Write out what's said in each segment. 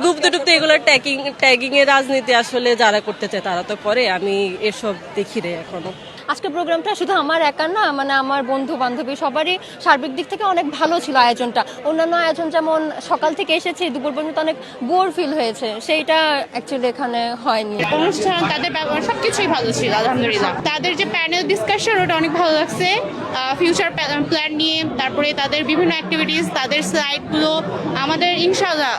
গুপ্ত টুপ্ত এগুলো ট্যাগিং এর রাজনীতি আসলে যারা করতে চায় তারা তো করে, আমি এসব দেখি রে এখনো। আজকের প্রোগ্রামটা শুধু আমার একার না, মানে আমার বন্ধু বান্ধবী সবারই সার্বিক দিক থেকে অনেক ভালো ছিল আয়োজনটা। অন্যান্য আয়োজন যেমন সকাল থেকে এসেছি দুপুর পর্যন্ত অনেক বোর ফিল হয়েছে, সেইটা অ্যাকচুয়ালি এখানে হয়নি। অনুষ্ঠান তাদের ব্যবহার সবকিছুই ভালো ছিল আলহামদুলিল্লাহ। তাদের যে প্যানেল ডিসকাশন ওটা অনেক ভালো লাগছে, ফিউচার প্ল্যান নিয়ে, তারপরে তাদের বিভিন্ন অ্যাক্টিভিটিস, তাদের স্লাইডগুলো আমাদের ইনশাআল্লাহ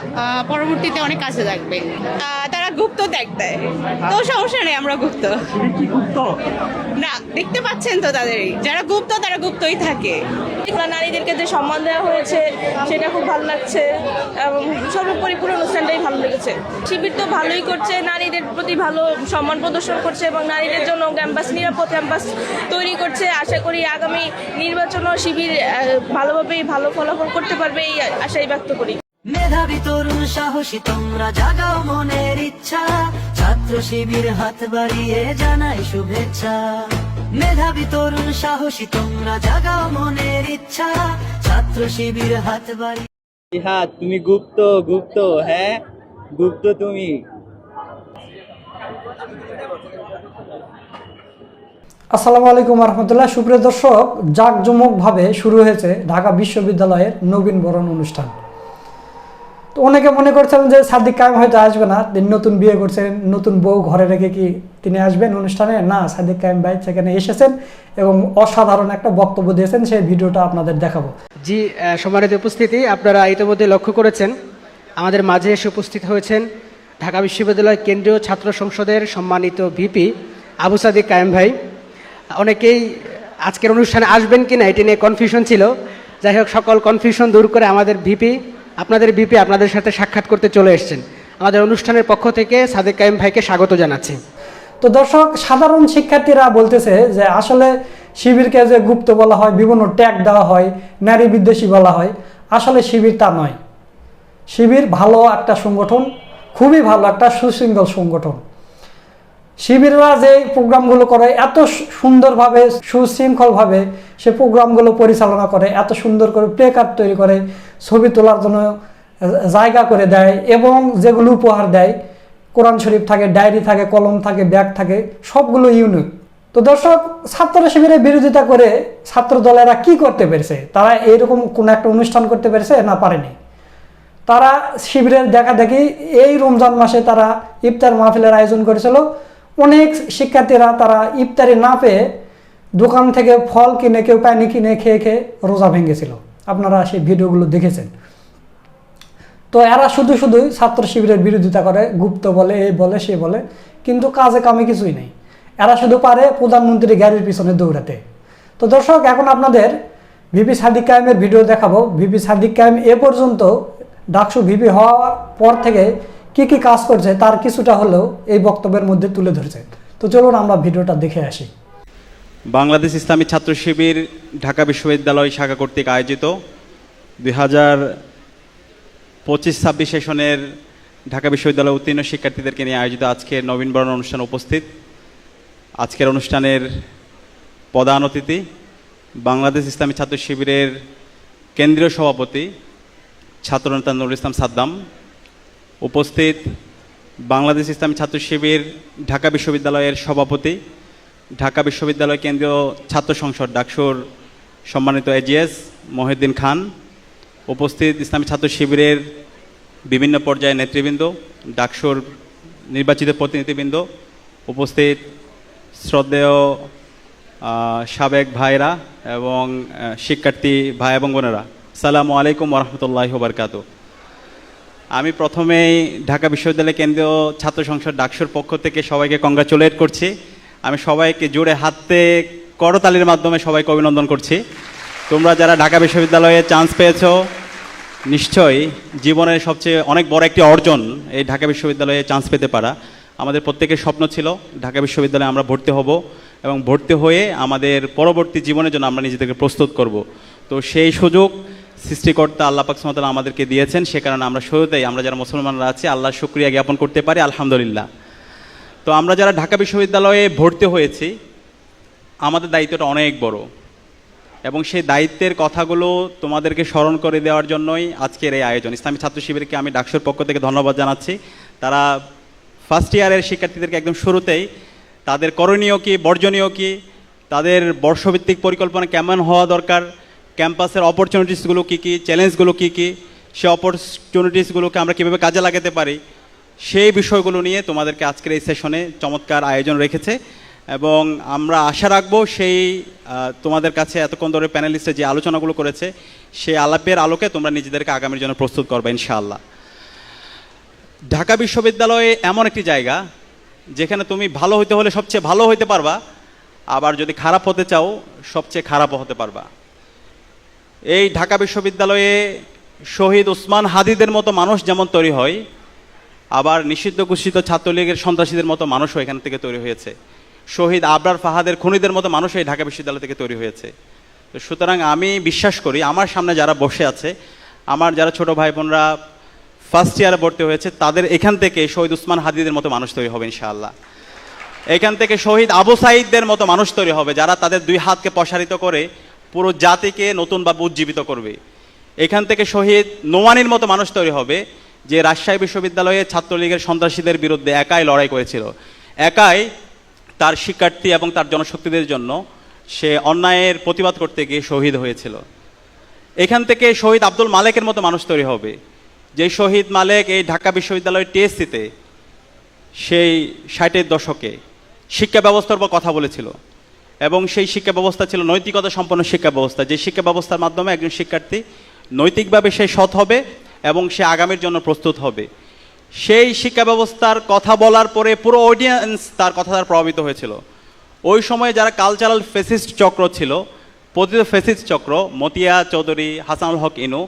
পরবর্তীতে অনেক কাজে লাগবে। তারা গুপ্ত ত্যাগ দেয়, তো সমস্যা নেই, আমরা গুপ্ত না, দেখতে পাচ্ছেন তো তাদেরই, যারা গুপ্ত তারা গুপ্তই থাকে। নারীদেরকে যে সম্মান দেওয়া হয়েছে সেটা খুব ভালো লাগছে এবং সর্বোপরি পুরো অনুষ্ঠানটাই ভালো লেগেছে। শিবির তো ভালোই করছে, নারীদের প্রতি ভালো সম্মান প্রদর্শন করছে এবং নারীদের জন্য ক্যাম্পাস, নিরাপদ ক্যাম্পাস তৈরি করছে। আশা করি আগামী নির্বাচনও শিবির ভালোভাবেই ভালো ফলাফল করতে পারবে, এই আশাই ব্যক্ত করি। মেধাবী তরুণ সাহসী তোমরা জাগাও মনের ইচ্ছা, ছাত্র শিবির হাত বাড়িয়ে জানাই শুভেচ্ছা। মেধাবী তরুণ সাহসী তোমরা জাগাও মনের ইচ্ছা, ছাত্র শিবির হাত বাড়িয়ে। হ্যাঁ, তুমি গুপ্ত, গুপ্ত, হ্যাঁ গুপ্ত তুমি। আসসালামু আলাইকুম রহমতুল্লাহ। সুপ্রিয় দর্শক, জাঁকজমকভাবে শুরু হয়েছে ঢাকা বিশ্ববিদ্যালয়ের নবীন বরণ অনুষ্ঠান। তো অনেকে মনে করছেন যে সাদিক কায়েম হয়তো আসবে না, তিনি নতুন বিয়ে করছেন, নতুন বউ ঘরে রেখে কি তিনি আসবেন অনুষ্ঠানে? না, সাদিক কায়েম ভাই সেখানে এসেছেন এবং অসাধারণ একটা বক্তব্য দিয়েছেন, সেই ভিডিওটা আপনাদের দেখাবো। জি, সম্মানিত উপস্থিতি, আপনারা ইতিমধ্যে লক্ষ্য করেছেন আমাদের মাঝে এসে উপস্থিত হয়েছেন ঢাকা বিশ্ববিদ্যালয় কেন্দ্রীয় ছাত্র সংসদের সম্মানিত ভিপি আবু সাদিক কায়েম ভাই। অনেকেই আজকের অনুষ্ঠানে আসবেন কিনা এটি নিয়ে কনফিউশন ছিল। যাই হোক, সকল কনফিউশন দূর করে আমাদের ভিপি, আপনাদের ভিপি আপনাদের সাথে সাক্ষাৎ করতে চলে এসেছেন। আমাদের অনুষ্ঠানের পক্ষ থেকে সাদিক কায়েম ভাইকে স্বাগত জানাচ্ছি। তো দর্শক, সাধারণ শিক্ষার্থীরা বলতেছে যে আসলে শিবিরকে যে গুপ্ত বলা হয়, বিভিন্ন ট্যাগ দেওয়া হয়, নারী বিদ্বেষী বলা হয়, আসলে শিবির তা নয়। শিবির ভালো একটা সংগঠন, খুবই ভালো একটা সুশৃঙ্খল সংগঠন। শিবিররা যে প্রোগ্রামগুলো করে এত সুন্দরভাবে সুশৃঙ্খলভাবে সে প্রোগ্রামগুলো পরিচালনা করে, এত সুন্দর করে প্লে কার্ড তৈরি করে, ছবি তোলার জন্য জায়গা করে দেয় এবং যেগুলো উপহার দেয়, কোরআন শরীফ থাকে, ডায়েরি থাকে, কলম থাকে, ব্যাগ থাকে, সবগুলো ইউনিক। তো দর্শক, ছাত্র শিবিরের বিরোধিতা করে ছাত্র দলেরা কি করতে পেরেছে? তারা এইরকম কোনো একটা অনুষ্ঠান করতে পেরেছে? না, পারেনি। তারা শিবিরের দেখা দেখি এই রমজান মাসে তারা ইফতার মাহফিলের আয়োজন করেছিল। অনেক শিক্ষার্থীরা তারা ইফতারি না পেয়ে দোকান থেকে ফল কিনে, কেউ পানি কিনে খেয়ে খেয়ে রোজা ভেঙেছিল। আপনারা সেই ভিডিওগুলো দেখেছেন। তো এরা শুধু শুধুই ছাত্র শিবিরের বিরোধিতা করে, গুপ্ত বলে, এই বলে, সে বলে, কিন্তু কাজে কামে কিছুই নেই। এরা শুধু পারে প্রধানমন্ত্রী গাড়ির পিছনে দৌড়াতে। তো দর্শক, এখন আপনাদের ভিপি সাদিক কায়েমের ভিডিও দেখাবো। ভিপি সাদিক কায়েম এ পর্যন্ত ডাকসু ভিপি হওয়ার পর থেকে কি কি কাজ করছে তার কিছুটা হলেও এই বক্তব্যের মধ্যে তুলে ধরেছে। তো চলুন আমরা ভিডিওটা দেখে আসি। বাংলাদেশ ইসলামী ছাত্র শিবির ঢাকা বিশ্ববিদ্যালয় শাখা কর্তৃক আয়োজিত 2025-26 সেশনের ঢাকা বিশ্ববিদ্যালয় উত্তীর্ণ শিক্ষার্থীদেরকে নিয়ে আয়োজিত আজকের নবীনবরণ অনুষ্ঠানে উপস্থিত। আজকের অনুষ্ঠানের প্রধান অতিথি বাংলাদেশ ইসলামী ছাত্র শিবিরের কেন্দ্রীয় সভাপতি ছাত্রনেতা নুরুল ইসলাম সাদ্দাম, উপস্থিত বাংলাদেশ ইসলামী ছাত্র শিবির ঢাকা বিশ্ববিদ্যালয়ের সভাপতি, ঢাকা বিশ্ববিদ্যালয় কেন্দ্রীয় ছাত্র সংসদ ডাকসুর সম্মানিত এজিএস মহিউদ্দিন খান, উপস্থিত ইসলামী ছাত্র শিবিরের বিভিন্ন পর্যায়ের নেতৃবৃন্দ, ডাকসুর নির্বাচিত প্রতিনিধিবৃন্দ, উপস্থিত শ্রদ্ধেয় সাবেক ভাইরা এবং শিক্ষার্থী ভাই এবং বোনেরা, আসসালামু আলাইকুম ওরহমতুল্লাহি ওয়াবারাকাতুহু। আমি প্রথমেই ঢাকা বিশ্ববিদ্যালয় কেন্দ্রীয় ছাত্র সংসদ ডাকসুর পক্ষ থেকে সবাইকে কংগ্রাচুলেট করছি। আমি সবাইকে জোরে হাতে করতালির মাধ্যমে সবাইকে অভিনন্দন করছি। তোমরা যারা ঢাকা বিশ্ববিদ্যালয়ে চান্স পেয়েছো, নিশ্চয়ই জীবনের সবচেয়ে অনেক বড় একটি অর্জন এই ঢাকা বিশ্ববিদ্যালয়ে চান্স পেতে পারা। আমাদের প্রত্যেকের স্বপ্ন ছিল ঢাকা বিশ্ববিদ্যালয়ে আমরা ভর্তি হব এবং ভর্তি হয়ে আমাদের পরবর্তী জীবনের জন্য আমরা নিজেদেরকে প্রস্তুত করব। তো সেই সুযোগ সৃষ্টিকর্তা আল্লাহ পাক সুবহানাহু ওয়া তাআলা আমাদেরকে দিয়েছেন। সে কারণে আমরা শুরুতেই আমরা যারা মুসলমানরা আছি আল্লাহর শুকরিয়া জ্ঞাপন করতে পারি, আলহামদুলিল্লাহ। তো আমরা যারা ঢাকা বিশ্ববিদ্যালয়ে ভর্তি হয়েছি আমাদের দায়িত্বটা অনেক বড়। এবং সেই দায়িত্বের কথাগুলো তোমাদেরকে স্মরণ করে দেওয়ার জন্যই আজকের এই আয়োজন। ইসলামী ছাত্র শিবিরকে আমি ডাকসুর পক্ষ থেকে ধন্যবাদ জানাচ্ছি। তারা ফার্স্ট ইয়ারের শিক্ষার্থীদেরকে একদম শুরুতেই তাদের করণীয় কী, বর্জনীয় কী, তাদের বর্ষভিত্তিক পরিকল্পনা কেমন হওয়া দরকার, ক্যাম্পাসের অপরচুনিটিসগুলো কী কী, চ্যালেঞ্জগুলো কী কী, সেই অপরচুনিটিসগুলোকে আমরা কীভাবে কাজে লাগাতে পারি, সেই বিষয়গুলো নিয়ে তোমাদেরকে আজকের এই সেশনে চমৎকার আয়োজন রেখেছে। এবং আমরা আশা রাখবো সেই তোমাদের কাছে এতক্ষণ ধরে প্যানেলিস্টে যে আলোচনাগুলো করেছে সেই আলাপের আলোকে তোমরা নিজেদেরকে আগামীর জন্য প্রস্তুত করবে ইনশাআল্লাহ। ঢাকা বিশ্ববিদ্যালয়ে এমন একটি জায়গা যেখানে তুমি ভালো হতে হলে সবচেয়ে ভালো হতে পারবা, আবার যদি খারাপ হতে চাও সবচেয়ে খারাপও হতে পারবা। এই ঢাকা বিশ্ববিদ্যালয়ে শহীদ ওসমান হাদিদের মতো মানুষ যেমন তৈরি হয়, আবার নিষিদ্ধ ঘোষিত ছাত্রলীগের সন্ত্রাসীদের মতো মানুষও এখান থেকে তৈরি হয়েছে। শহীদ আবরার ফাহাদের খুনিদের মতো মানুষ এই ঢাকা বিশ্ববিদ্যালয় থেকে তৈরি হয়েছে। তো সুতরাং আমি বিশ্বাস করি আমার সামনে যারা বসে আছে, আমার যারা ছোট ভাই বোনরা ফার্স্ট ইয়ারে ভর্তি হয়েছে, তাদের এখান থেকে শহীদ ওসমান হাদিদের মতো মানুষ তৈরি হবে ইনশাআল্লাহ। এখান থেকে শহীদ আবু সাঈদদের মতো মানুষ তৈরি হবে যারা তাদের দুই হাতকে প্রসারিত করে পুরো জাতিকে নতুনভাবে উজ্জীবিত করবে। এখান থেকে শহীদ নোমানির মতো মানুষ তৈরি হবে যে রাজশাহী বিশ্ববিদ্যালয়ে ছাত্রলীগের সন্ত্রাসীদের বিরুদ্ধে একাই লড়াই করেছিল, একাই তার শিক্ষার্থী এবং তার জনশক্তিদের জন্য সে অন্যায়ের প্রতিবাদ করতে গিয়ে শহীদ হয়েছিল। এখান থেকে শহীদ আব্দুল মালেকের মতো মানুষ তৈরি হবে যে শহীদ মালেক এই ঢাকা বিশ্ববিদ্যালয়ের টিএসসিতে সেই 60-এর দশকে শিক্ষা ব্যবস্থার উপর কথা বলেছিল এবং সেই শিক্ষা ব্যবস্থা ছিল নৈতিকতা সম্পন্ন শিক্ষা ব্যবস্থা, যে শিক্ষা ব্যবস্থার মাধ্যমে একজন শিক্ষার্থী নৈতিকভাবে সে সৎ হবে এবং সে আগামীর জন্য প্রস্তুত হবে। সেই শিক্ষা ব্যবস্থার কথা বলার পরে পুরো অডিয়েন্স তার কথা দ্বারা প্রভাবিত হয়েছিল। ওই সময়ে যারা কালচারাল ফেসিস্ট চক্র ছিল, পতিত ফেসিস্ট চক্র, মতিয়া চৌধুরী, হাসানুল হক ইনু,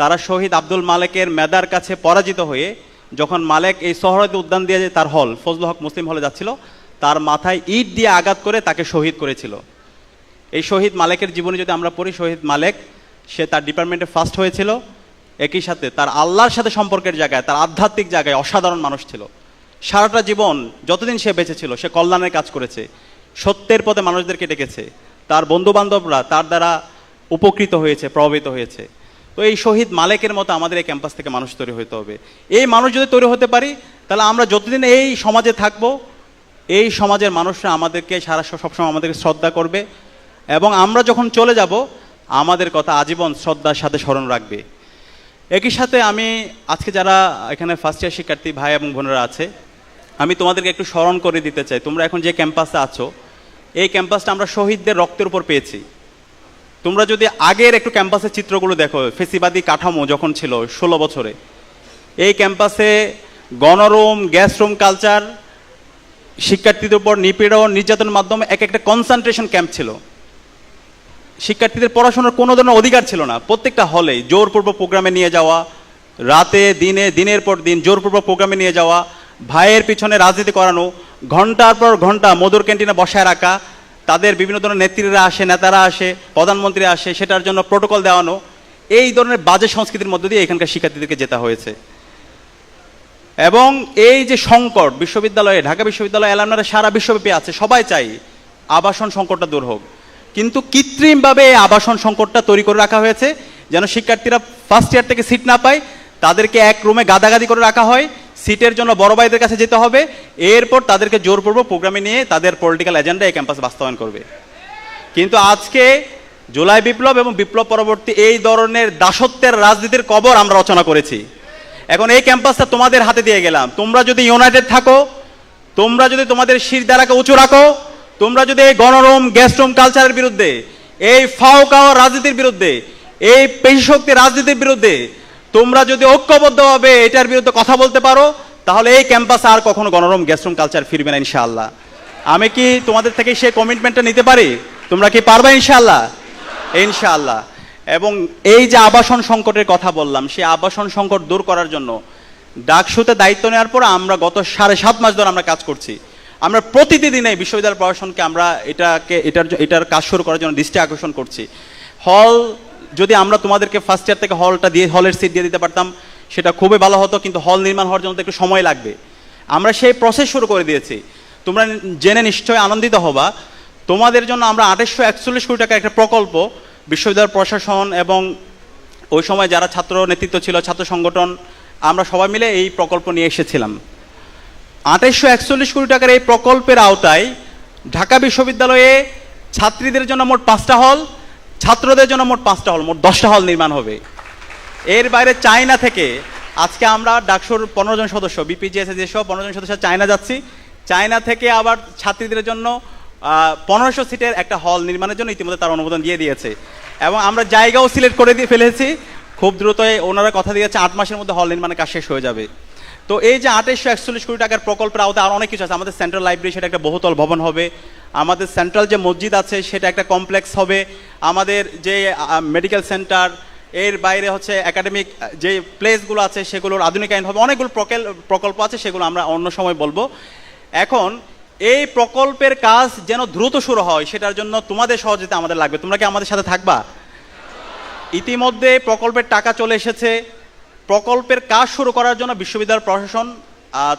তারা শহীদ আব্দুল মালেকের মেধার কাছে পরাজিত হয়ে যখন মালেক এই সোহরাওয়ার্দী উদ্যান দিয়ে যে তার হল ফজলুল হক মুসলিম হলে যাচ্ছিল, তার মাথায় ইট দিয়ে আঘাত করে তাকে শহীদ করেছিল। এই শহীদ মালেকের জীবনে যদি আমরা পড়ি, শহীদ মালেক সে তার ডিপার্টমেন্টে ফার্স্ট হয়েছিল, একই সাথে তার আল্লাহর সাথে সম্পর্কের জায়গায়, তার আধ্যাত্মিক জায়গায় অসাধারণ মানুষ ছিল। সারাটা জীবন যতদিন সে বেঁচে ছিল সে কল্যাণের কাজ করেছে, সত্যের পথে মানুষদেরকে ডেকেছে, তার বন্ধুবান্ধবরা তার দ্বারা উপকৃত হয়েছে, প্রভাবিত হয়েছে। তো এই শহীদ মালেকের মতো আমাদের এই ক্যাম্পাস থেকে মানুষ তৈরি হতে হবে। এই মানুষ যদি তৈরি হতে পারি তাহলে আমরা যতদিন এই সমাজে থাকব, এই সমাজের মানুষরা আমাদেরকে সবসময় আমাদেরকে শ্রদ্ধা করবে এবং আমরা যখন চলে যাব আমাদের কথা আজীবন শ্রদ্ধার সাথে স্মরণ রাখবে। একই সাথে আমি আজকে যারা এখানে ফার্স্ট ইয়ার শিক্ষার্থী ভাই এবং বোনেরা আছে, আমি তোমাদেরকে একটু স্মরণ করে দিতে চাই, তোমরা এখন যে ক্যাম্পাসে আছো এই ক্যাম্পাসটা আমরা শহীদদের রক্তের উপর পেয়েছি। তোমরা যদি আগের একটু ক্যাম্পাসের চিত্রগুলো দেখো, ফেসিবাদী কাঠামো যখন ছিল 16 বছরে, এই ক্যাম্পাসে গণরুম, গ্যাস রুম কালচার, শিক্ষার্থীদের উপর নিপীড়ন, নির্যাতনের মাধ্যমে এক একটা কনসেন্ট্রেশন ক্যাম্প ছিল। শিক্ষার্থীদের পড়াশোনার কোনো ধরনের অধিকার ছিল না। প্রত্যেকটা হলে জোরপূর্বক প্রোগ্রামে নিয়ে যাওয়া, রাতে দিনে দিনের পর দিন জোরপূর্বক প্রোগ্রামে নিয়ে যাওয়া, ভাইয়ের পিছনে রাজনীতি করানো, ঘন্টার পর ঘন্টা মধুর ক্যান্টিনে বসায় রাখা, তাদের বিভিন্ন ধরনের নেত্রীরা আসে, নেতারা আসে, প্রধানমন্ত্রী আসে, সেটার জন্য প্রোটোকল দেওয়ানো, এই ধরনের বাজে সংস্কৃতির মধ্য দিয়ে এখানকার শিক্ষার্থীদেরকে যেতে হয়েছে। এবং এই যে সংকট বিশ্ববিদ্যালয়ে, ঢাকা বিশ্ববিদ্যালয় অ্যালামনারা সারা বিশ্বব্যাপী আছে, সবাই চাই আবাসন সংকটটা দূর হোক, কিন্তু কৃত্রিমভাবে এই আবাসন সংকটটা তৈরি করে রাখা হয়েছে যেন শিক্ষার্থীরা ফার্স্ট ইয়ার থেকে সিট না পায়, তাদেরকে এক রুমে গাদাগাদি করে রাখা হয়, সিটের জন্য বড় ভাইদের কাছে যেতে হবে, এরপর তাদেরকে জোরপূর্বক প্রোগ্রামে নিয়ে তাদের পলিটিক্যাল এজেন্ডা এই ক্যাম্পাসে বাস্তবায়ন করবে। কিন্তু আজকে জুলাই বিপ্লব এবং বিপ্লব পরবর্তী এই ধরনের দাসত্বের রাজনীতির কবর আমরা রচনা করেছি। এখন এই ক্যাম্পাসটা তোমাদের হাতে দিয়ে গেলাম, তোমরা যদি ইউনাইটেড থাকো, তোমরা যদি তোমাদের শিরদাঁড়াকে উঁচু রাখো, তোমরা যদি এই গণরুম, গ্যাস রুম কালচারের বিরুদ্ধে, এই ফাও খাওয়া রাজনীতির বিরুদ্ধে, এই পেশি শক্তি রাজনীতির বিরুদ্ধে তোমরা যদি ঐক্যবদ্ধভাবে এটার বিরুদ্ধে কথা বলতে পারো, তাহলে এই ক্যাম্পাসে আর কখনো গণরুম, গ্যাস রুম কালচার ফিরবে না ইনশাআল্লাহ। আমি কি তোমাদের থেকে সেই কমিটমেন্টটা নিতে পারি? তোমরা কি পারবে ইনশাআল্লাহ? ইনশাআল্লাহ। এবং এই যে আবাসন সংকটের কথা বললাম, সেই আবাসন সংকট দূর করার জন্য ডাকসুতে দায়িত্ব নেওয়ার পর আমরা গত 7.5 মাস ধরে আমরা কাজ করছি। আমরা প্রতিদিন এই বিশ্ববিদ্যালয় প্রশাসনকে আমরা এটার কাজ শুরু করার জন্য দৃষ্টি আকর্ষণ করছি। হল যদি আমরা তোমাদেরকে ফার্স্ট ইয়ার থেকে হলটা দিয়ে, হলের সিট দিয়ে দিতে পারতাম সেটা খুবই ভালো হতো, কিন্তু হল নির্মাণ হওয়ার জন্য তো একটু সময় লাগবে। আমরা সেই প্রসেস শুরু করে দিয়েছি। তোমরা জেনে নিশ্চয়ই আনন্দিত হবা, তোমাদের জন্য আমরা 2841 কোটি টাকা একটা প্রকল্প বিশ্ববিদ্যালয় প্রশাসন এবং ওই সময় যারা ছাত্র নেতৃত্ব ছিল, ছাত্র সংগঠন, আমরা সবাই মিলে এই প্রকল্প নিয়ে এসেছিলাম। 2841 কোটি টাকার এই প্রকল্পের আওতায় ঢাকা বিশ্ববিদ্যালয়ে ছাত্রীদের জন্য মোট 5টা হল, ছাত্রদের জন্য মোট 5টা হল, মোট 10টা হল নির্মাণ হবে। এর বাইরে চায়না থেকে আজকে আমরা ডাকসুর 15 জন সদস্য, বিপিজিএসএস সহ 15 জন সদস্য চায়না যাচ্ছি। চায়না থেকে আবার ছাত্রীদের জন্য 1500 সিটের একটা হল নির্মাণের জন্য ইতিমধ্যে তার অনুমোদন দিয়ে দিয়েছে এবং আমরা জায়গাও সিলেক্ট করে দিয়ে ফেলেছি। খুব দ্রুত ওনারা কথা দিয়েছে 8 মাসের মধ্যে হল নির্মাণের কাজ শেষ হয়ে যাবে। তো এই যে 2841 কোটি টাকার প্রকল্পের আওতায় আরও অনেক কিছু আছে। আমাদের সেন্ট্রাল লাইব্রেরি, সেটা একটা বহুতল ভবন হবে। আমাদের সেন্ট্রাল যে মসজিদ আছে সেটা একটা কমপ্লেক্স হবে। আমাদের যে মেডিকেল সেন্টার, এর বাইরে হচ্ছে একাডেমিক যে প্লেসগুলো আছে সেগুলোর আধুনিকায়ন হবে। অনেকগুলো প্রকল্প আছে, সেগুলো আমরা অন্য সময় বলবো। এখন এই প্রকল্পের কাজ যেন দ্রুত শুরু হয়, সেটার জন্য তোমাদের সহযোগিতা আমাদের লাগবে। তোমরা কি আমাদের সাথে থাকবা? ইতিমধ্যে প্রকল্পের টাকা চলে এসেছে। প্রকল্পের কাজ শুরু করার জন্য বিশ্ববিদ্যালয় প্রশাসন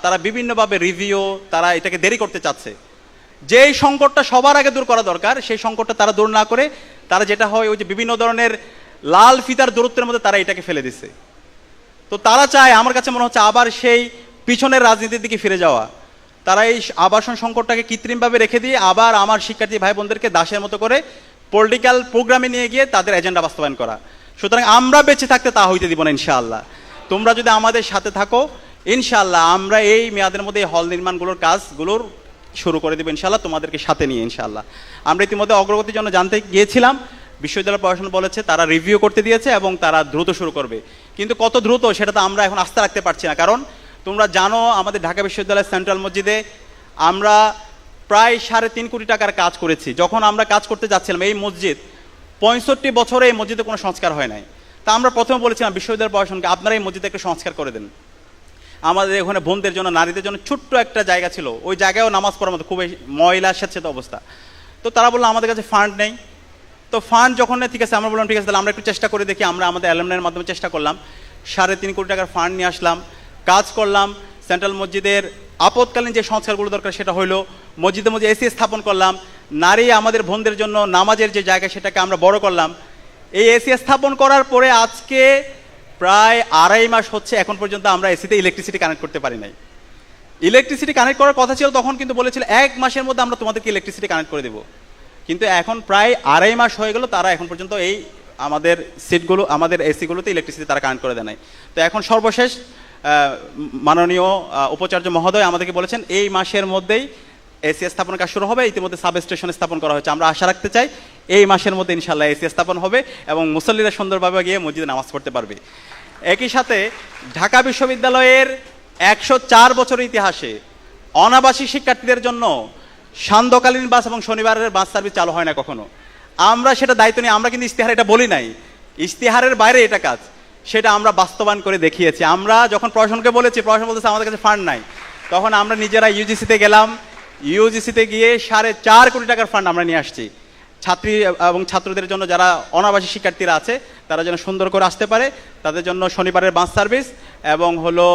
তারা বিভিন্নভাবে রিভিউ, তারা এটাকে দেরি করতে চাচ্ছে। যেই সংকটটা সবার আগে দূর করা দরকার, সেই সংকটটা তারা দূর না করে তারা যেটা হয় ওই যে বিভিন্ন ধরনের লাল ফিতার দূরত্বের মধ্যে তারা এটাকে ফেলে দিছে। তো তারা চায়, আমার কাছে মনে হচ্ছে, আবার সেই পিছনের রাজনীতির দিকে ফিরে যাওয়া। তারা এই আবাসন সংকটটাকে কৃত্রিমভাবে রেখে দিয়ে আবার আমার শিক্ষার্থী ভাই বোনদেরকে দাসের মতো করে পলিটিক্যাল প্রোগ্রামে নিয়ে গিয়ে তাদের এজেন্ডা বাস্তবায়ন করা। সুতরাং আমরা বেঁচে থাকতে তা হইতে দিব না ইনশাআল্লাহ। তোমরা যদি আমাদের সাথে থাকো, ইনশাআল্লাহ আমরা এই মেয়াদের মধ্যে এই হল নির্মাণগুলোর কাজগুলোর শুরু করে দেবো ইনশাআল্লাহ, তোমাদেরকে সাথে নিয়ে ইনশাআল্লাহ। আমরা ইতিমধ্যে অগ্রগতির জন্য জানতে গিয়েছিলাম, বিশ্ববিদ্যালয় প্রশাসন বলেছে তারা রিভিউ করতে দিয়েছে এবং তারা দ্রুত শুরু করবে। কিন্তু কত দ্রুত সেটা তো আমরা এখন আস্থা রাখতে পারছি না। কারণ তোমরা জানো, আমাদের ঢাকা বিশ্ববিদ্যালয়ের সেন্ট্রাল মসজিদে আমরা প্রায় 3.5 কোটি টাকার কাজ করেছি। যখন আমরা কাজ করতে যাচ্ছিলাম, এই মসজিদ 65 বছরে এই মসজিদে কোনো সংস্কার হয় নাই। তা আমরা প্রথমে বলেছিলাম বিশ্ববিদ্যালয় প্রশাসনকে, আপনারা এই মসজিদে একটা সংস্কার করে দেন। আমাদের ওখানে বোনদের জন্য, নারীদের জন্য ছোট্ট একটা জায়গা ছিল, ওই জায়গায়ও নামাজ পড়ার মতো খুবই ময়লা স্যাঁতস্যাঁতে অবস্থা। তো তারা বললো আমাদের কাছে ফান্ড নেই। তো ফান্ড যখন নেই, ঠিক আছে, আমরা বললাম ঠিক আছে, তাহলে আমরা একটু চেষ্টা করে দেখি। আমরা আমাদের অ্যালুমনাইয়ের মাধ্যমে চেষ্টা করলাম, 3.5 কোটি টাকার ফান্ড নিয়ে আসলাম, কাজ করলাম। সেন্ট্রাল মসজিদের আপৎকালীন যে সংস্কারগুলো দরকার সেটা হইলো, মসজিদের মধ্যে এসি স্থাপন করলাম। নারী আমাদের বোনদের জন্য নামাজের যে জায়গা সেটাকে আমরা বড় করলাম। এই এসি স্থাপন করার পরে আজকে প্রায় 2.5 মাস হচ্ছে, এখন পর্যন্ত আমরা এসিতে ইলেকট্রিসিটি কানেক্ট করতে পারি নাই। ইলেকট্রিসিটি কানেক্ট করার কথা ছিল, তখন কিন্তু বলেছিল 1 মাসের মধ্যে আমরা তোমাদেরকে ইলেকট্রিসিটি কানেক্ট করে দেবো। কিন্তু এখন প্রায় 2.5 মাস হয়ে গেল, তারা এখন পর্যন্ত এই আমাদের সিটগুলো, আমাদের এসিগুলোতে ইলেকট্রিসিটি তারা কানেক্ট করে দেয় নাই। তো এখন সর্বশেষ মাননীয় উপাচার্য মহোদয় আমাদেরকে বলেছেন এই মাসের মধ্যেই এসি স্থাপনের কাজ শুরু হবে। ইতিমধ্যে সাব স্টেশন স্থাপন করা হয়েছে। আমরা আশা রাখতে চাই এই মাসের মধ্যে ইনশাল্লাহ এসি স্থাপন হবে এবং মুসল্লিরা সুন্দরভাবে গিয়ে মসজিদে নামাজ পড়তে পারবে। একই সাথে ঢাকা বিশ্ববিদ্যালয়ের 104 বছরের ইতিহাসে অনাবাসী শিক্ষার্থীদের জন্য সান্ধ্যকালীন বাস এবং শনিবারের বাস সার্ভিস চালু হয় না কখনো। আমরা সেটা দায়িত্ব নিয়ে, আমরা কিন্তু ইশতেহারে এটা বলি নাই, ইশতেহারের বাইরে এটা কাজ, সেটা আমরা বাস্তবায়ন করে দেখিয়েছি। আমরা যখন প্রশাসনকে বলেছি, প্রশাসন বলতেছে আমাদের কাছে ফান্ড নাই, তখন আমরা নিজেরা ইউজিসিতে গেলাম। ইউজিসিতে গিয়ে 4.5 কোটি টাকার ফান্ড আমরা নিয়ে আসছি। ছাত্রী এবং ছাত্রদের জন্য যারা অনাবাসী শিক্ষার্থীরা আছে তারা যেন সুন্দর করে আসতে পারে, তাদের জন্য শনিবারের বাস সার্ভিস এবং হলো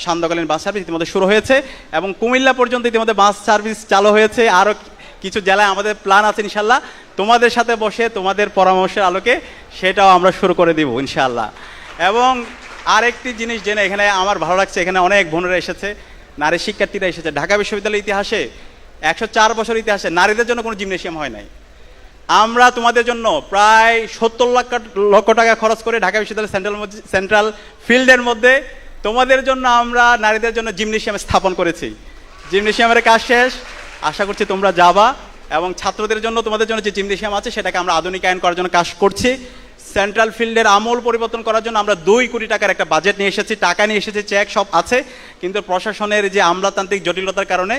সান্ধ্যকালীন বাস সার্ভিস ইতিমধ্যে শুরু হয়েছে এবং কুমিল্লা পর্যন্ত ইতিমধ্যে বাস সার্ভিস চালু হয়েছে। আরও কিছু জেলায় আমাদের প্ল্যান আছে ইনশাল্লাহ, তোমাদের সাথে বসে তোমাদের পরামর্শের আলোকে সেটাও আমরা শুরু করে দিব ইনশাল্লাহ। এবং আরেকটি জিনিস জেনে এখানে আমার ভালো লাগছে, এখানে অনেক বোনেরা এসেছে, নারী শিক্ষার্থীরা এসেছে। ঢাকা বিশ্ববিদ্যালয়ের ইতিহাসে 104 বছর ইতিহাসে নারীদের জন্য কোনো জিমনেশিয়াম হয় নাই। আমরা তোমাদের জন্য প্রায় 70 লক্ষ টাকা খরচ করে ঢাকা বিশ্ববিদ্যালয়ের সেন্ট্রাল ফিল্ডের মধ্যে তোমাদের জন্য আমরা নারীদের জন্য জিমনেশিয়াম স্থাপন করেছি। জিমনেশিয়ামের কাজ শেষ, আশা করছি তোমরা যাবা। এবং ছাত্রদের জন্য, তোমাদের জন্য যে জিমনেশিয়াম আছে সেটাকে আমরা আধুনিকায়ন করার জন্য কাজ করছি। সেন্ট্রাল ফিল্ডের আমূল পরিবর্তন করার জন্য আমরা 2 কোটি টাকার একটা বাজেট নিয়ে এসেছি, টাকা নিয়ে এসেছি, চেক সব আছে, কিন্তু প্রশাসনের যে আমলাতান্ত্রিক জটিলতার কারণে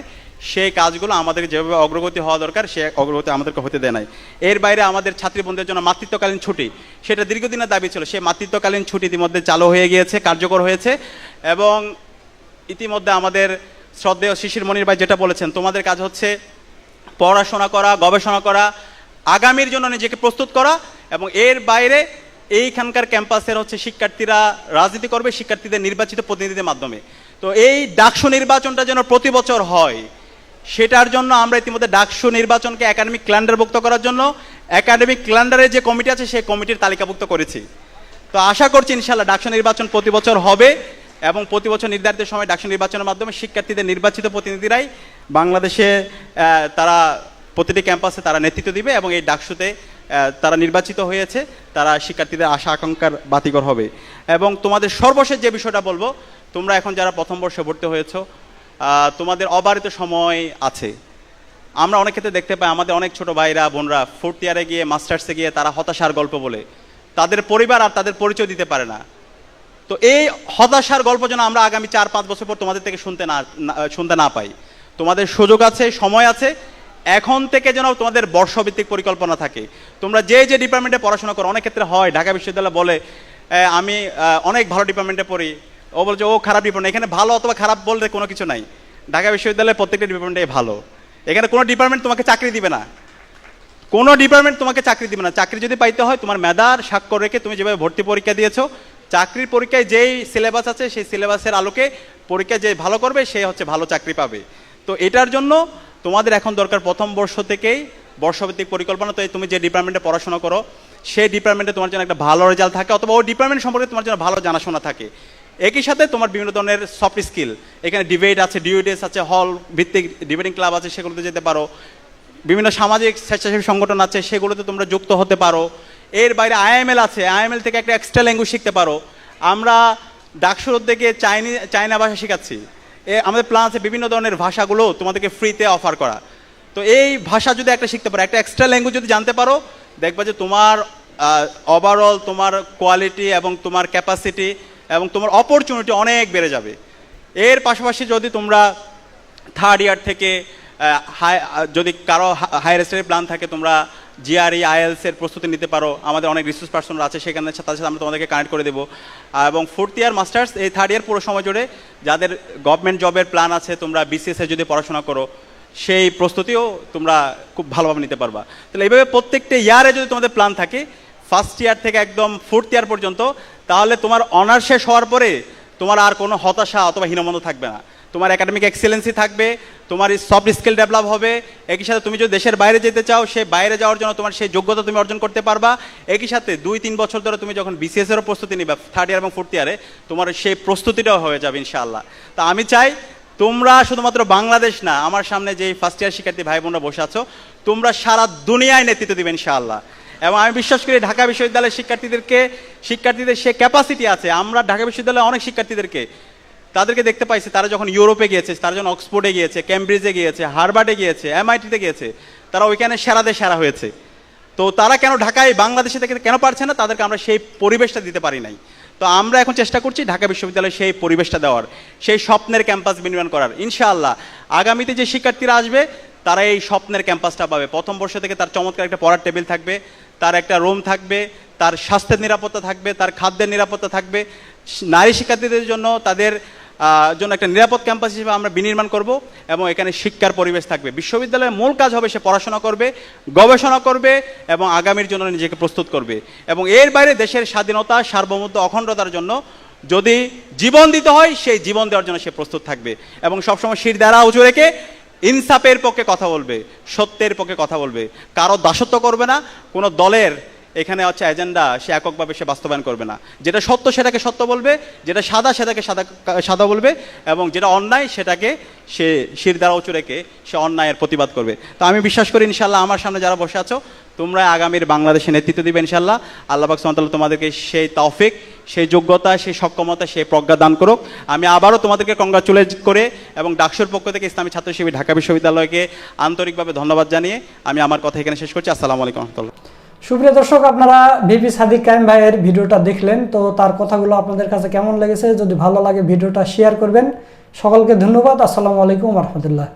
সেই কাজগুলো আমাদের যেভাবে অগ্রগতি হওয়া দরকার সে অগ্রগতি আমাদেরকে হতে দেয় নাই। এর বাইরে আমাদের ছাত্রীবন্ধুদের জন্য মাতৃত্বকালীন ছুটি, সেটা দীর্ঘদিনের দাবি ছিল, সেই মাতৃত্বকালীন ছুটি ইতিমধ্যে চালু হয়ে গিয়েছে, কার্যকর হয়েছে। এবং ইতিমধ্যে আমাদের শ্রদ্ধেয় শিশির মনির ভাই যেটা বলেছেন, তোমাদের কাজ হচ্ছে পড়াশোনা করা, গবেষণা করা, আগামীর জন্য নিজেকে প্রস্তুত করা এবং এর বাইরে এইখানকার ক্যাম্পাসের হচ্ছে শিক্ষার্থীরা রাজনীতি করবে শিক্ষার্থীদের নির্বাচিত প্রতিনিধিদের মাধ্যমে। তো এই ডাকসু নির্বাচনটা যেন প্রতি বছর হয়, সেটার জন্য আমরা ইতিমধ্যে ডাকসু নির্বাচনকে একাডেমিক ক্যালেন্ডারভুক্ত করার জন্য একাডেমিক ক্যালেন্ডারে যে কমিটি আছে সেই কমিটির তালিকাভুক্ত করেছি। তো আশা করছি ইনশাআল্লাহ ডাকসু নির্বাচন প্রতি বছর হবে এবং প্রতি বছর নির্ধারিত সময় ডাকসু নির্বাচনের মাধ্যমে শিক্ষার্থীদের নির্বাচিত প্রতিনিধিরাই বাংলাদেশে তারা প্রতিটি ক্যাম্পাসে তারা নেতৃত্ব দিবে এবং এই ডাকসুতে তারা নির্বাচিত হয়েছে, তারা শিক্ষার্থীদের আশা আকাঙ্ক্ষার বাতিঘর হবে। এবং তোমাদের সর্বশেষ যে বিষয়টা বলবো, তোমরা এখন যারা প্রথম বর্ষে ভর্তি হয়েছো তোমাদের অবারিত সময় আছে। আমরা অনেক ক্ষেত্রে দেখতে পাই আমাদের অনেক ছোট ভাইরা বোনরা 4th ইয়ারে গিয়ে মাস্টার্সে গিয়ে তারা হতাশার গল্প বলে, তাদের পরিবার আর তাদের পরিচয় দিতে পারে না। তো এই হতাশার গল্প যেন আমরা আগামী 4-5 বছর পর তোমাদের থেকে শুনতে না পাই। তোমাদের সুযোগ আছে, সময় আছে, এখন থেকে যেন তোমাদের বর্ষভিত্তিক পরিকল্পনা থাকে। তোমরা যে যে ডিপার্টমেন্টে পড়াশোনা করো, অনেক ক্ষেত্রে হয় ঢাকা বিশ্ববিদ্যালয় বলে আমি অনেক ভালো ডিপার্টমেন্টে পড়ি, ও বলছে ও খারাপ ডিপার্টমেন্ট। এখানে ভালো অথবা খারাপ বলতে কোনো কিছু নাই। ঢাকা বিশ্ববিদ্যালয়ে প্রত্যেকটা ডিপার্টমেন্টে ভালো। এখানে কোনো ডিপার্টমেন্ট তোমাকে চাকরি দিবে না, কোনো ডিপার্টমেন্ট তোমাকে চাকরি দিবে না। চাকরি যদি পাইতে হয় তোমার মেধার স্বাক্ষর রেখে তুমি যেভাবে ভর্তি পরীক্ষা দিয়েছো, চাকরির পরীক্ষায় যেই সিলেবাস আছে সেই সিলেবাসের আলোকে পরীক্ষা যে ভালো করবে সে হচ্ছে ভালো চাকরি পাবে। তো এটার জন্য তোমাদের এখন দরকার প্রথম বর্ষ থেকেই বর্ষভিত্তিক পরিকল্পনা। তো তুমি যে ডিপার্টমেন্টে পড়াশোনা করো সেই ডিপার্টমেন্টে তোমার জন্য একটা ভালো রেজাল্ট থাকে, অথবা ওই ডিপার্টমেন্ট সম্পর্কে তোমার জন্য ভালো জানাশোনা থাকে। একই সাথে তোমার বিভিন্ন ধরনের সফট স্কিল, এখানে ডিবেট আছে, ডিউডেস আছে, হল ভিত্তিক ডিবেটিং ক্লাব আছে, সেগুলোতে যেতে পারো। বিভিন্ন সামাজিক স্বেচ্ছাসেবী সংগঠন আছে, সেগুলোতে তোমরা যুক্ত হতে পারো। এর বাইরে আইএমএল আছে, আইএমএল থেকে একটা এক্সট্রা ল্যাঙ্গুয়েজ শিখতে পারো। আমরা ডাকসুর থেকে চাইনা ভাষা শেখাচ্ছি। আমাদের প্ল্যান আছে বিভিন্ন ধরনের ভাষাগুলো তোমাদেরকে ফ্রিতে অফার করা। তো এই ভাষা যদি একটা শিখতে পারো, একটা এক্সট্রা ল্যাঙ্গুয়েজ যদি জানতে পারো, দেখবা যে তোমার ওভারঅল তোমার কোয়ালিটি এবং তোমার ক্যাপাসিটি এবং তোমার অপরচুনিটি অনেক বেড়ে যাবে। এর পাশাপাশি যদি তোমরা 3rd ইয়ার থেকে যদি কারো হায়ার স্টাডির প্ল্যান থাকে, তোমরা জিআরই IELTS এর প্রস্তুতি নিতে পারো। আমাদের অনেক রিসোর্স পার্সনরা আছে, সেখানে তাদের সাথে আমরা তোমাদেরকে কানেক্ট করে দেবো। এবং 4th ইয়ার মাস্টার্স, এই 3rd ইয়ার পুরো সময় জুড়ে যাদের গভর্নমেন্ট জবের প্ল্যান আছে, তোমরা BCS এ যদি পড়াশোনা করো সেই প্রস্তুতিও তোমরা খুব ভালোভাবে নিতে পারবা। তাহলে এইভাবে প্রত্যেকটা ইয়ারে যদি তোমাদের প্ল্যান থাকে 1st ইয়ার থেকে একদম 4th ইয়ার পর্যন্ত, তাহলে তোমার অনার্স শেষ হওয়ার পরে তোমার আর কোনো হতাশা অথবা হীনমন্য থাকবে না। তোমার একাডেমিক এক্সেলেন্সি থাকবে, তোমার সফট স্কিল ডেভেলপ হবে। একই সাথে তুমি যদি দেশের বাইরে যেতে চাও, সেই বাইরে যাওয়ার জন্য তোমার সেই যোগ্যতা তুমি অর্জন করতে পারবা। একই সাথে 2-3 বছর ধরে তুমি যখন BCS এরও প্রস্তুতি নিবা 3rd ইয়ার এবং 4th ইয়ারে, তোমার সেই প্রস্তুতিটাও হয়ে যাবে ইনশাআল্লাহ। তা আমি চাই তোমরা শুধুমাত্র বাংলাদেশ না, আমার সামনে যে 1st ইয়ার শিক্ষার্থী ভাই বোনরা বসে আছো, তোমরা সারা দুনিয়ায় নেতৃত্ব দিবে ইনশাআল্লাহ। এবং আমি বিশ্বাস করি ঢাকা বিশ্ববিদ্যালয়ের শিক্ষার্থীদের সে ক্যাপাসিটি আছে। আমরা ঢাকা বিশ্ববিদ্যালয়ে অনেক শিক্ষার্থীদেরকে তাদেরকে দেখতে পাইছি, তারা যখন ইউরোপে গিয়েছে, তারা যখন অক্সফোর্ডে গিয়েছে, ক্যামব্রিজে গিয়েছে, হার্ভার্ডে গিয়েছে, MIT-তে গিয়েছে, তারা ওইখানে সেরা হয়েছে। তো তারা কেন ঢাকায় বাংলাদেশে থেকে কেন পারছে না? তাদেরকে আমরা সেই পরিবেশটা দিতে পারি নাই। তো আমরা এখন চেষ্টা করছি ঢাকা বিশ্ববিদ্যালয়ে সেই পরিবেশটা দেওয়ার, সেই স্বপ্নের ক্যাম্পাস বিনির্মাণ করার। ইনশাআল্লাহ আগামীতে যে শিক্ষার্থীরা আসবে তারা এই স্বপ্নের ক্যাম্পাসটা পাবে। প্রথম বর্ষ থেকে তার চমৎকার একটা পড়ার টেবিল থাকবে, তার একটা রুম থাকবে, তার স্বাস্থ্যের নিরাপত্তা থাকবে, তার খাদ্যের নিরাপত্তা থাকবে। নারী শিক্ষার্থীদের জন্য তাদের জন্য একটা নিরাপদ ক্যাম্পাস হিসেবে আমরা বিনির্মাণ করব এবং এখানে শিক্ষার পরিবেশ থাকবে। বিশ্ববিদ্যালয়ের মূল কাজ হবে সে পড়াশোনা করবে, গবেষণা করবে এবং আগামীর জন্য নিজেকে প্রস্তুত করবে। এবং এর বাইরে দেশের স্বাধীনতা, সার্বভৌমত্ব, অখণ্ডতার জন্য যদি জীবন দিতে হয় সেই জীবন দেওয়ার জন্য সে প্রস্তুত থাকবে। এবং সবসময় শির দ্বারা উঁচু রেখে ইনসাফের পক্ষে কথা বলবে, সত্যের পক্ষে কথা বলবে, কারো দাসত্ব করবে না। কোনো দলের এখানে হচ্ছে এজেন্ডা সে এককভাবে সে বাস্তবায়ন করবে না। যেটা সত্য সেটাকে সত্য বলবে, যেটা সাদা সেটাকে সাদা বলবে, এবং যেটা অন্যায় সেটাকে সে শির দ্বারা উঁচু রেখে সে অন্যায়ের প্রতিবাদ করবে। তো আমি বিশ্বাস করি ইনশাল্লাহ আমার সামনে যারা বসে আছো তোমরা আগামীর বাংলাদেশে নেতৃত্ব দিবে ইনশাল্লাহ। আল্লাহ পাক সুবহানাহু ওয়া তাআলা তোমাদেরকে সেই তৌফিক, সেই যোগ্যতা, সেই সক্ষমতা, সেই প্রজ্ঞা দান করুক। আমি আবারও তোমাদেরকে কংগ্রাচুলেট করে এবং ডাকসুর পক্ষ থেকে ইসলামী ছাত্র শিবির ঢাকা বিশ্ববিদ্যালয়কে আন্তরিকভাবে ধন্যবাদ জানিয়ে আমি আমার কথা এখানে শেষ করছি। আসসালামু আলাইকুম ওয়া রাহমাতুল্লাহ। সুপ্রিয় দর্শক, আপনারা ভিপি সাদিক কায়েম ভাইয়ের ভিডিওটা দেখলেন, তো তার কথাগুলো আপনাদের কাছে কেমন লেগেছে? যদি ভালো লাগে ভিডিওটা শেয়ার করবেন। সকলকে ধন্যবাদ। আসসালামু আলাইকুম ওয়া রাহমাতুল্লাহ।